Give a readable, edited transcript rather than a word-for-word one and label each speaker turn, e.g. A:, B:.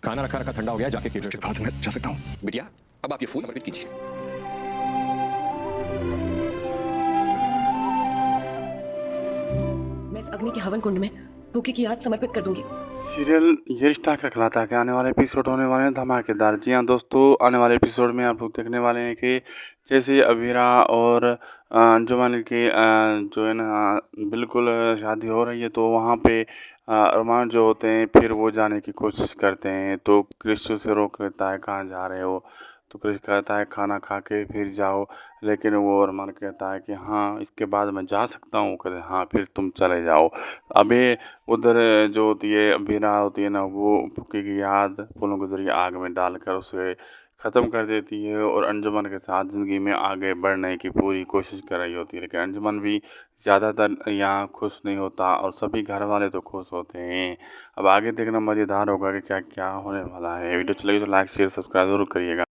A: खाना रखा रखा ठंडा हो गया है, जाके केटरर
B: उसके
A: से
B: बाद मैं जा सकता हूँ।
C: बिटिया, अब आप ये फोन सबमिट कीजिए।
D: मैं इस अग्नि के हवन कुंड में भूखी की याद समर्पित कर दूंगी।
E: सीरियल ये रिश्ता क्या कहलाता है के आने वाले एपिसोड होने वाले हैं धमाकेदार। जी हाँ दोस्तों, आने वाले एपिसोड में आप लोग देखने वाले हैं कि जैसे अबीरा और अंजुमन की जो है ना बिल्कुल शादी हो रही है, तो वहाँ पे अरमान जो होते हैं फिर वो जाने की कोशिश करते हैं, तो क्रिश उसे रोक लेता है, कहाँ जा रहे हो। तो क्रिश कहता है खाना खा के फिर जाओ, लेकिन वो अरमान कहता है कि हाँ इसके बाद मैं जा सकता हूँ। कहते हाँ फिर तुम चले जाओ। अभी उधर जो होती है अबीरा होती है ना, वो फूफी की याद फूलों के ज़रिए आग में डालकर उसे ख़त्म कर देती है और अंजुमन के साथ ज़िंदगी में आगे बढ़ने की पूरी कोशिश कर रही होती है। लेकिन अंजुमन भी ज़्यादातर यहाँ खुश नहीं होता और सभी घर वाले तो खुश होते हैं। अब आगे देखना मज़ेदार होगा कि क्या क्या होने वाला है। वीडियो चलेगी तो लाइक शेयर सब्सक्राइब ज़रूर करिएगा।